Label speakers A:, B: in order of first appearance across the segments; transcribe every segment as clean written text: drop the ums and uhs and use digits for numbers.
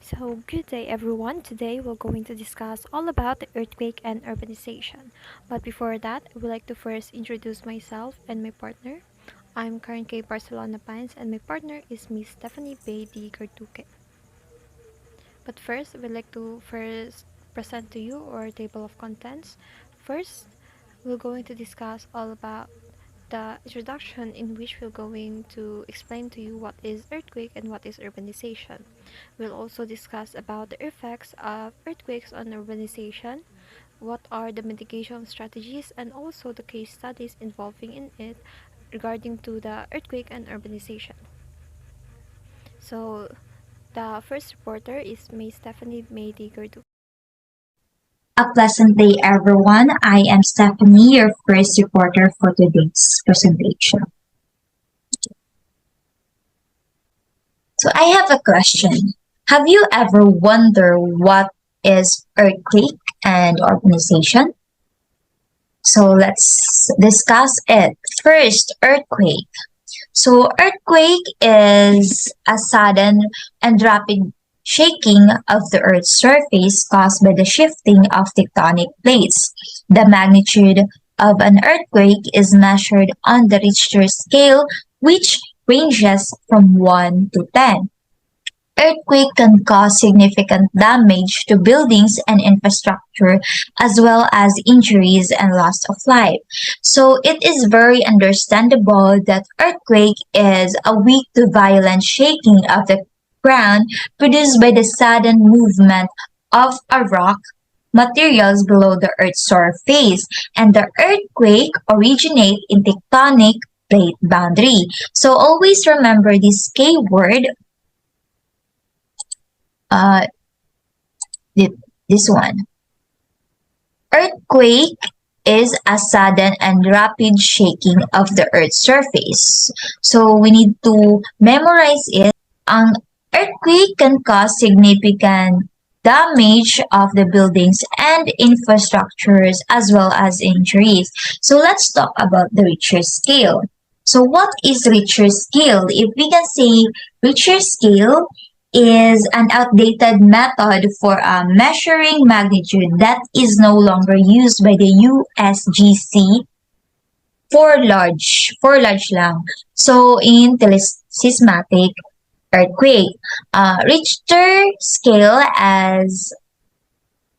A: So, good day everyone. Today we're going to discuss all about the earthquake and urbanization. But before that, I would like to first introduce myself and my partner. I'm Karen K. Barcelona Pines and my partner is Miss Stephanie May D Garduque. But first, we'd like to first present to you our table of contents. First, we're going to discuss all about the introduction in which we're going to explain to you what is earthquake and what is urbanization. We'll also discuss about the effects of earthquakes on urbanization, what are the mitigation strategies and also the case studies involving in it regarding to the earthquake and urbanization. So the first reporter is May Stephanie May D Garduque.
B: A pleasant day, everyone. I am Stephanie, your first reporter for today's presentation. So I have a question. Have you ever wondered what is earthquake and urbanization? So let's discuss it. First, earthquake. So earthquake is a sudden and rapid shaking of the Earth's surface caused by the shifting of tectonic plates. The magnitude of an earthquake is measured on the Richter scale, which ranges from 1 to 10. Earthquake can cause significant damage to buildings and infrastructure as well as injuries and loss of life. So it is very understandable that earthquake is a weak to violent shaking of the ground produced by the sudden movement of a rock materials below the Earth's surface, and the earthquake originate in tectonic plate boundary. So always remember this K word, uh, this one. Earthquake is a sudden and rapid shaking of the Earth's surface. So we need to memorize it. An earthquake can cause significant damage of the buildings and infrastructures as well as injuries. So let's talk about the Richter scale. So what is Richter scale? If we can say Richter scale is an outdated method for measuring magnitude that is no longer used by the USGC for large lang. So in telesismatic earthquake, Richter scale, as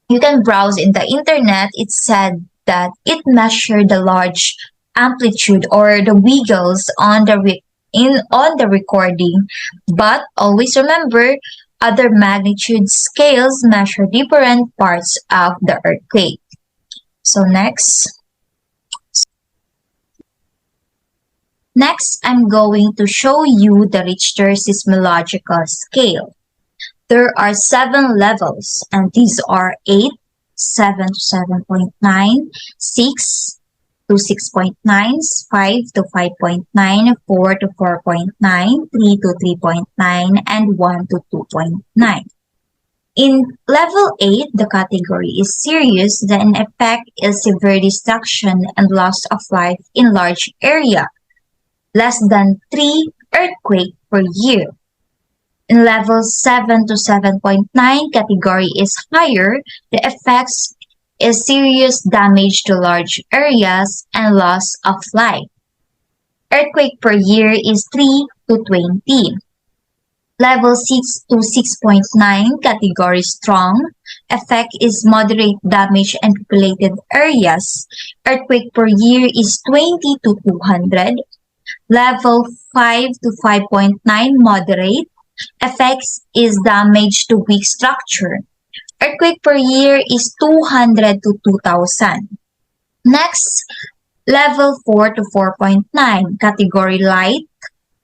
B: you can browse in the internet, it said that it measured the large amplitude or the wiggles on the recording, but always remember other magnitude scales measure different parts of the earthquake. So next I'm going to show you the Richter seismological scale. There are 7 levels, and these are 8, 7 to 7.9, 6 to 6.9, 5 to 5.9, 4 to 4.9, 3 to 3.9, and 1 to 2.9. In level 8, the category is serious. The effect is severe destruction and loss of life in large area, less than 3 earthquake per year. In level 7 to 7.9 category is higher. The effects is serious damage to large areas and loss of life. Earthquake per year is 3 to 20. Level 6 to 6.9 category strong. Effect is moderate damage and populated areas. Earthquake per year is 20 to 200. Level 5 to 5.9 moderate. Effects is damage to weak structure. Earthquake per year is 200 to 2000. Next, level 4 to 4.9, category light.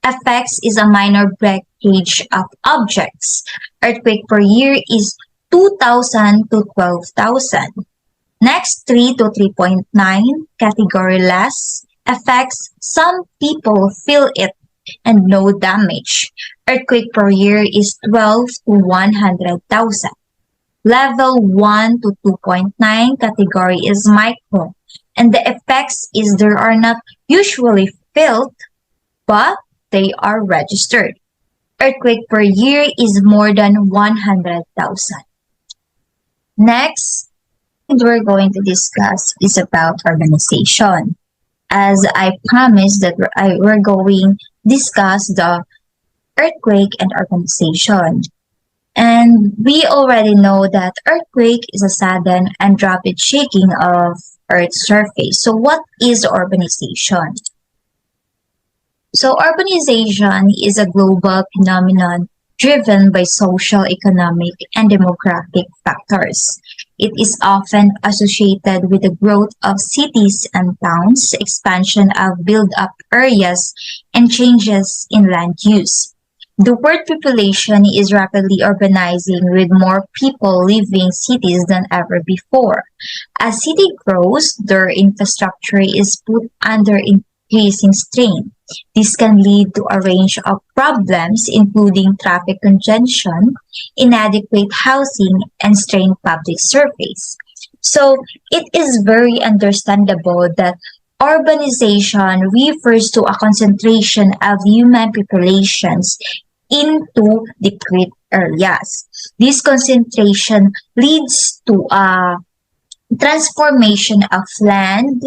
B: Effects is a minor breakage of objects. Earthquake per year is 2,000 to 12,000. Next, 3 to 3.9, category less. Effects, some people feel it and no damage. Earthquake per year is 12 to 100,000. Level 1 to 2.9 category is micro, and the effects is there are not usually felt, but they are registered. earthquake per year is more than 100,000. Next, we're going to discuss is about urbanization. As I promised that we're going to discuss the earthquake and urbanization. And we already know that earthquake is a sudden and rapid shaking of Earth's surface. So what is urbanization? So urbanization is a global phenomenon driven by social, economic, and demographic factors. It is often associated with the growth of cities and towns, expansion of built-up areas, and changes in land use. The world population is rapidly urbanizing with more people living in cities than ever before. As city grows, their infrastructure is put under increasing strain. This can lead to a range of problems including traffic congestion, inadequate housing, and strained public service. So it is very understandable that urbanization refers to a concentration of human populations into discrete areas. This concentration leads to a transformation of land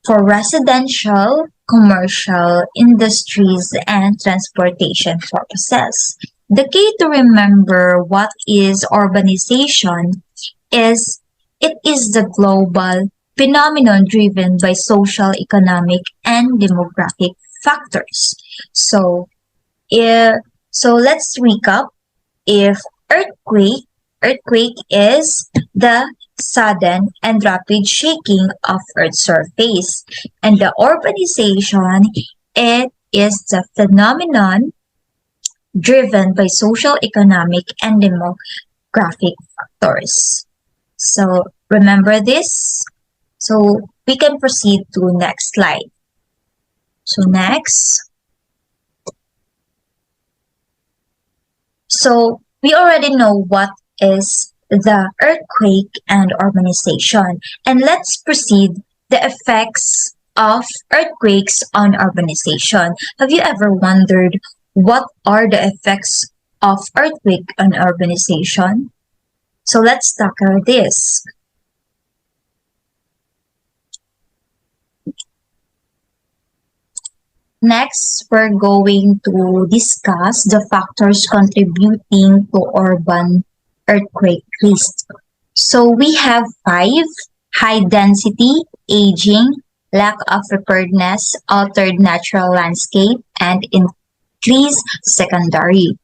B: for residential, commercial, industries, and transportation purposes. The key to remember what is urbanization is it is the global phenomenon driven by social, economic, and demographic factors. So, if, so let's recap. If earthquake, earthquake is the sudden and rapid shaking of Earth's surface, and the urbanization, it is the phenomenon driven by social, economic, and demographic factors. So remember this. So we can proceed to next slide. So next. So we already know what is the earthquake and urbanization. And let's proceed the effects of earthquakes on urbanization. Have you ever wondered what are the effects of earthquake on urbanization? So let's tackle this. Next, we're going to discuss the factors contributing to urban earthquake risk. So we have 5: high density, aging, lack of preparedness, altered natural landscape, and increased secondary.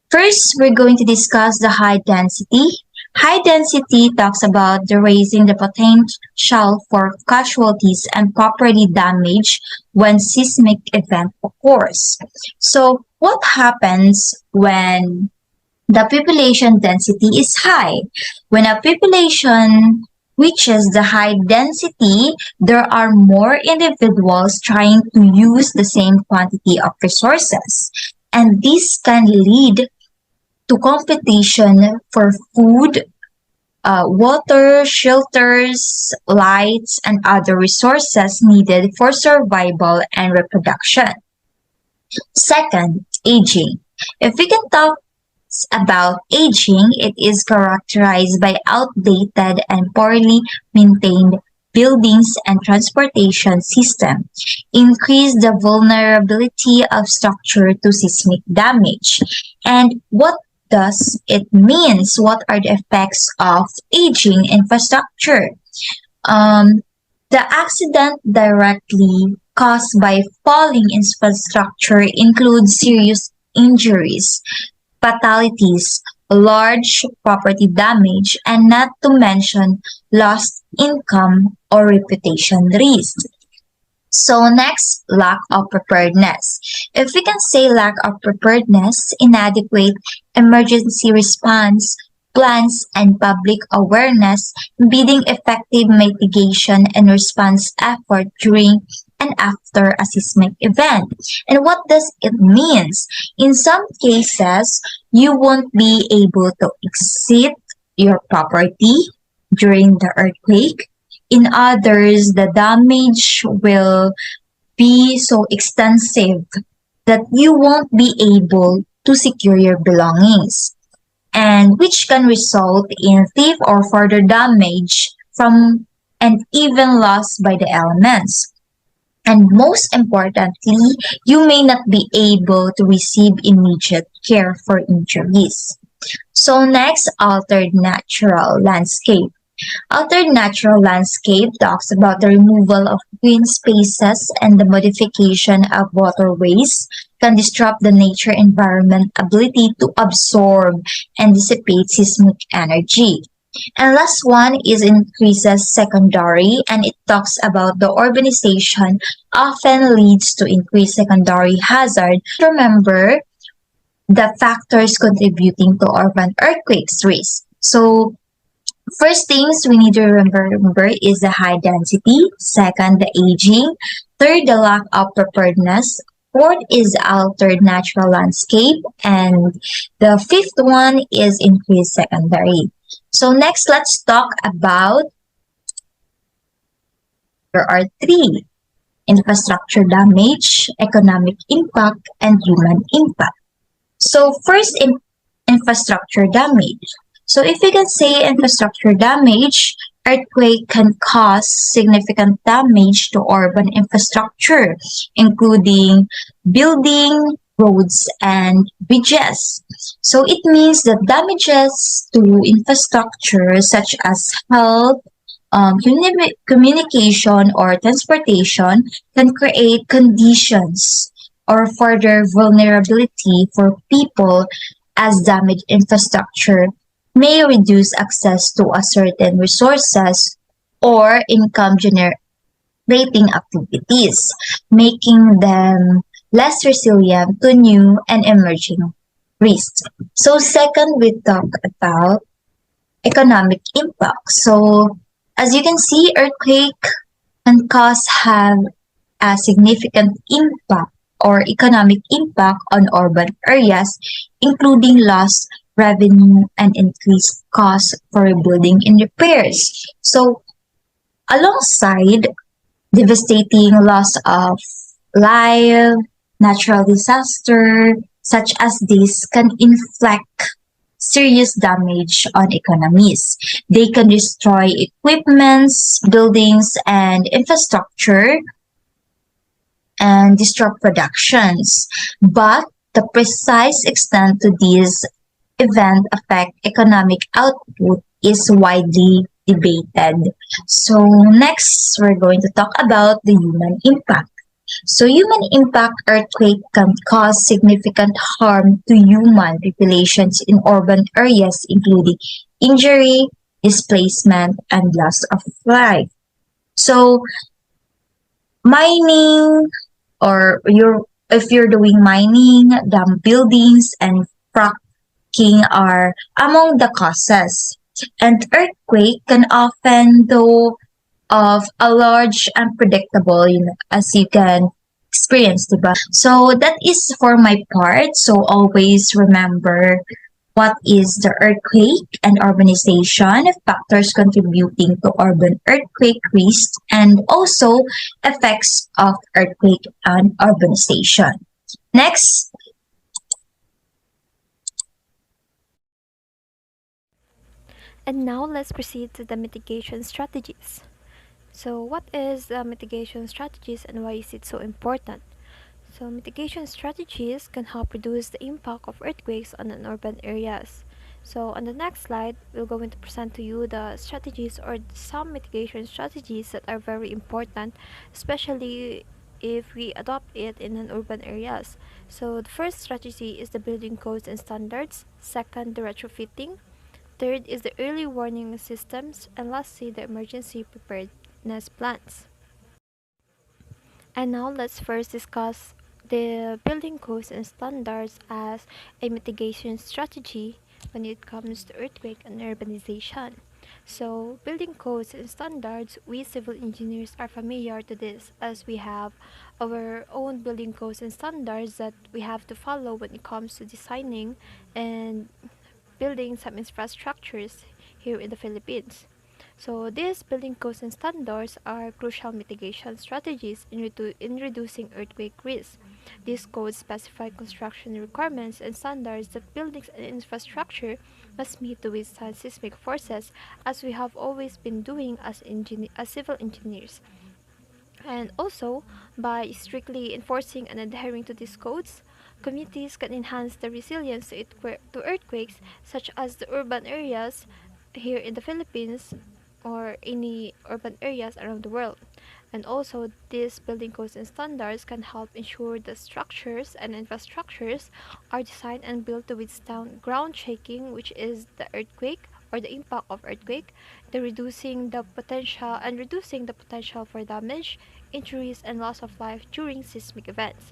B: First, we're going to discuss the high density. High density talks about the raising the potential for casualties and property damage when seismic event occurs. So what happens when the population density is high? When a population reaches the high density, there are more individuals trying to use the same quantity of resources. And this can lead to competition for food, water, shelters, lights, and other resources needed for survival and reproduction. Second, aging. If we can talk about aging, it is characterized by outdated and poorly maintained buildings and transportation system, increase the vulnerability of structure to seismic damage. And what does it means? What are the effects of aging infrastructure? The accident directly caused by falling infrastructure includes serious injuries, fatalities, large property damage, and not to mention lost income or reputation risk. So next, lack of preparedness. If we can say lack of preparedness, inadequate emergency response plans and public awareness, impeding effective mitigation and response effort during and after a seismic event. And what does it mean? In some cases, you won't be able to exit your property during the earthquake. In others, the damage will be so extensive that you won't be able to secure your belongings, and which can result in thief or further damage from and even loss by the elements. And most importantly, you may not be able to receive immediate care for injuries. So next, altered natural landscape. Altered natural landscape talks about the removal of green spaces and the modification of waterways can disrupt the nature environment ability to absorb and dissipate seismic energy. And last one is increases secondary, and it talks about the urbanization often leads to increased secondary hazard. Remember the factors contributing to urban earthquakes risk. So first things we need to remember is the high density, second, the aging, third, the lack of preparedness, fourth is altered natural landscape, and the fifth one is increased secondary. So next, let's talk about there are three: infrastructure damage, economic impact, and human impact. So first, infrastructure damage. So if we can say infrastructure damage, earthquake can cause significant damage to urban infrastructure, including building, roads, and bridges. So it means that damages to infrastructure such as health, communication, or transportation can create conditions or further vulnerability for people as damaged infrastructure may reduce access to a certain resources or income generating activities, making them less resilient to new and emerging risks. So second, we talk about economic impact. So as you can see, earthquake and costs have a significant impact or economic impact on urban areas, including lost revenue and increased costs for rebuilding and repairs. So, alongside devastating loss of life, natural disaster such as this can inflict serious damage on economies. They can destroy equipments, buildings, and infrastructure and disrupt productions. But the precise extent to these events affect economic output is widely debated. So next, we're going to talk about the human impact. So human impact earthquake can cause significant harm to human populations in urban areas, including injury, displacement, and loss of life. So mining or if you're doing mining, dam buildings, and fracking are among the causes. And earthquake can often, though, of a large unpredictable, as you can experience, diba? So that is for my part. So always remember what is the earthquake and urbanization, factors contributing to urban earthquake risk, and also effects of earthquake and urbanization. Next,
A: And now let's proceed to the mitigation strategies. So, what is the mitigation strategies and why is it so important? So, mitigation strategies can help reduce the impact of earthquakes on an urban areas. So, on the next slide, we're going to present to you the strategies or some mitigation strategies that are very important, especially if we adopt it in an urban areas. So, the first strategy is the building codes and standards. Second, the retrofitting. Third is the early warning systems. And lastly, the emergency preparedness plans. And now let's first discuss the building codes and standards as a mitigation strategy when it comes to earthquake and urbanization. So, building codes and standards, we civil engineers are familiar to this as we have our own building codes and standards that we have to follow when it comes to designing and building some infrastructures here in the Philippines. So these building codes and standards are crucial mitigation strategies in reducing earthquake risk. These codes specify construction requirements and standards that buildings and infrastructure must meet to withstand seismic forces, as we have always been doing as civil engineers. And also, by strictly enforcing and adhering to these codes, communities can enhance the resilience to earthquakes, such as the urban areas here in the Philippines or any urban areas around the world. And also, these building codes and standards can help ensure the structures and infrastructures are designed and built to withstand ground shaking, which is the earthquake or the impact of earthquake, reducing the potential for damage, injuries, and loss of life during seismic events.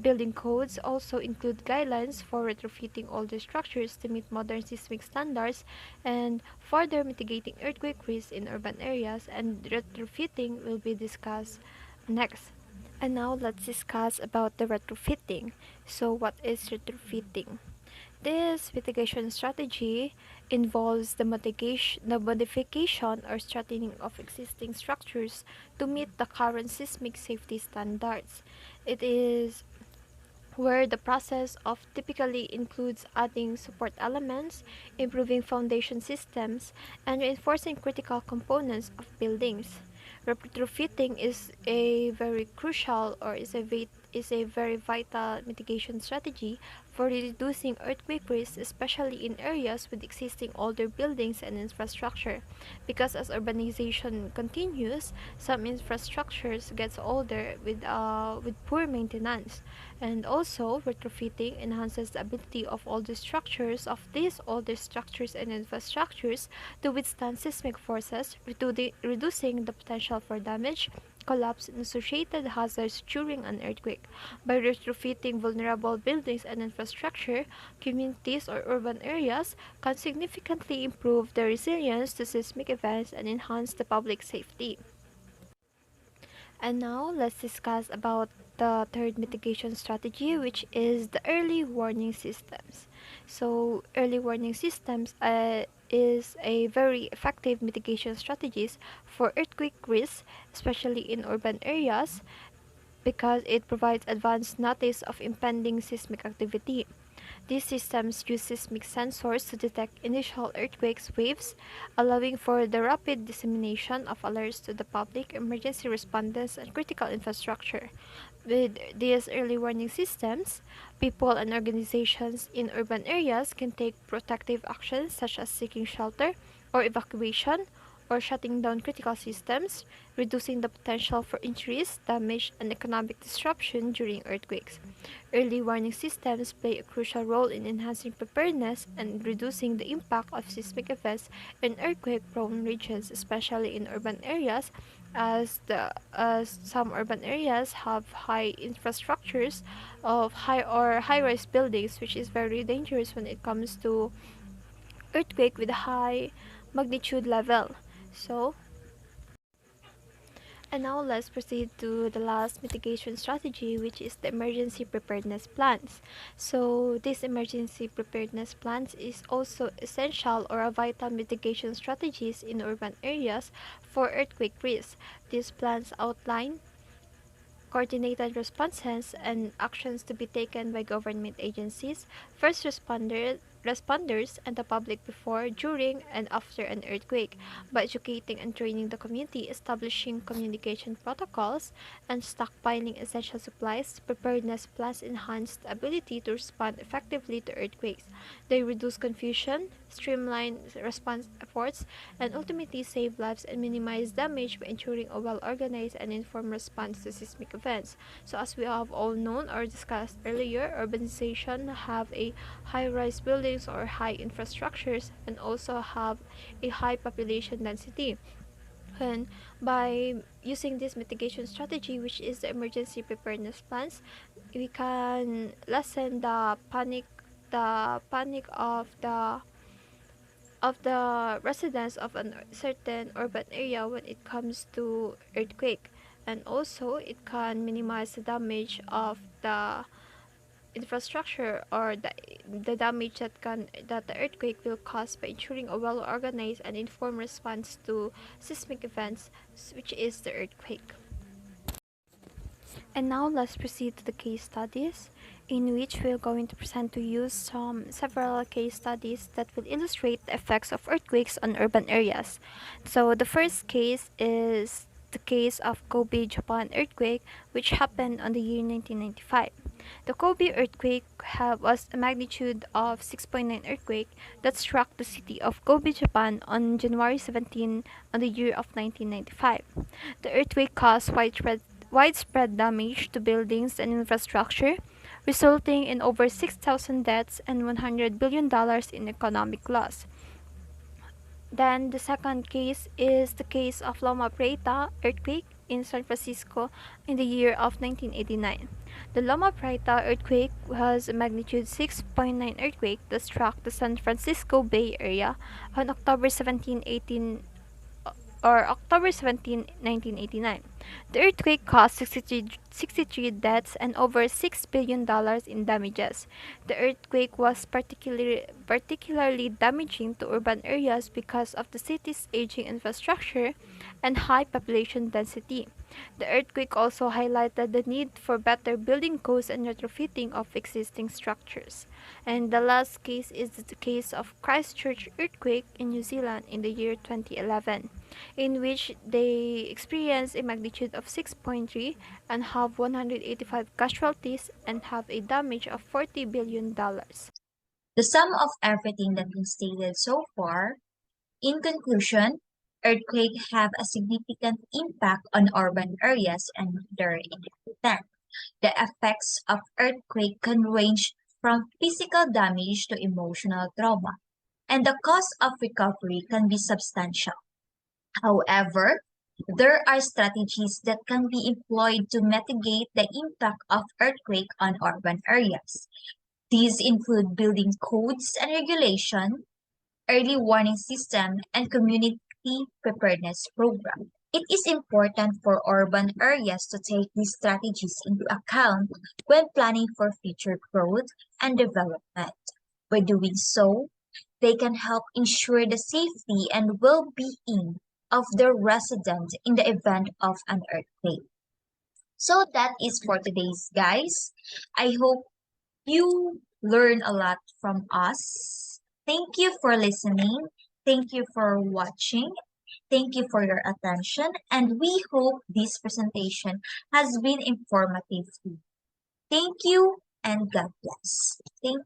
A: Building codes also include guidelines for retrofitting older structures to meet modern seismic standards and further mitigating earthquake risks in urban areas, and retrofitting will be discussed next. And now let's discuss about the retrofitting. So what is retrofitting? This mitigation strategy involves the modification or strengthening of existing structures to meet the current seismic safety standards. It is where the process of typically includes adding support elements, improving foundation systems, and reinforcing critical components of buildings. Retrofitting is a very crucial or is a very vital mitigation strategy for reducing earthquake risk, especially in areas with existing older buildings and infrastructure. Because as urbanization continues, some infrastructures gets older with poor maintenance. And also, retrofitting enhances the ability of these older structures and infrastructures to withstand seismic forces, reducing the potential for damage, collapse, and associated hazards during an earthquake. By retrofitting vulnerable buildings and infrastructure, communities or urban areas can significantly improve their resilience to seismic events and enhance the public safety. And now let's discuss about the third mitigation strategy, which is the early warning systems. So early warning systems is a very effective mitigation strategies for earthquake risks, especially in urban areas, because it provides advance notice of impending seismic activity. These systems use seismic sensors to detect initial earthquakes waves, allowing for the rapid dissemination of alerts to the public, emergency responders, and critical infrastructure. With these early warning systems, people and organizations in urban areas can take protective actions such as seeking shelter or evacuation or shutting down critical systems, reducing the potential for injuries, damage, and economic disruption during earthquakes. Early warning systems play a crucial role in enhancing preparedness and reducing the impact of seismic events in earthquake-prone regions, especially in urban areas, as some urban areas have high infrastructures of high-rise buildings, which is very dangerous when it comes to earthquake with a high magnitude level. So, and now let's proceed to the last mitigation strategy, which is the emergency preparedness plans. So this emergency preparedness plans is also essential or a vital mitigation strategies in urban areas for earthquake risk. These plans outline coordinated responses and actions to be taken by government agencies, responders, and the public before, during, and after an earthquake, by educating and training the community, establishing communication protocols, and stockpiling essential supplies. Preparedness plans enhance the ability to respond effectively to earthquakes. They reduce confusion, streamline response efforts, and ultimately save lives and minimize damage by ensuring a well-organized and informed response to seismic events. So as we have all known or discussed earlier, urbanization have a high-rise buildings or high infrastructures and also have a high population density. And by using this mitigation strategy, which is the emergency preparedness plans, we can lessen the panic of the residents of a certain urban area when it comes to earthquake, and also it can minimize the damage infrastructure or the damage that the earthquake will cause by ensuring a well organized and informed response to seismic events, which is the earthquake. And now let's proceed to the case studies, in which we're going to present to you several case studies that will illustrate the effects of earthquakes on urban areas. So the first case is the case of Kobe, Japan earthquake, which happened on the year 1995. The Kobe earthquake was a magnitude of 6.9 earthquake that struck the city of Kobe, Japan on January 17 on the year of 1995. The earthquake caused widespread damage to buildings and infrastructure, resulting in over 6,000 deaths and $100 billion in economic loss. Then the second case is the case of Loma Prieta earthquake in San Francisco in the year of 1989. The Loma Prieta earthquake was a magnitude 6.9 earthquake that struck the San Francisco Bay Area on October 17, 1989. The earthquake caused 63 deaths and over $6 billion in damages. The earthquake was particularly damaging to urban areas because of the city's aging infrastructure and high population density. The earthquake also highlighted the need for better building codes and retrofitting of existing structures. And the last case is the case of Christchurch earthquake in New Zealand in the year 2011, in which they experienced a magnitude of 6.3 and have 185 casualties and have a damage of $40 billion.
B: The sum of everything that we stated so far, in conclusion, earthquakes have a significant impact on urban areas and their inhabitants. The effects of earthquake can range from physical damage to emotional trauma, and the cost of recovery can be substantial. However, there are strategies that can be employed to mitigate the impact of earthquake on urban areas. These include building codes and regulation, early warning system, and community preparedness program. It is important for urban areas to take these strategies into account when planning for future growth and development. By doing so, they can help ensure the safety and well-being of their residents in the event of an earthquake. So that is for today's guys. I hope you learn a lot from us. Thank you for listening. Thank you for watching. Thank you for your attention. And we hope this presentation has been informative too. Thank you and God bless. Thank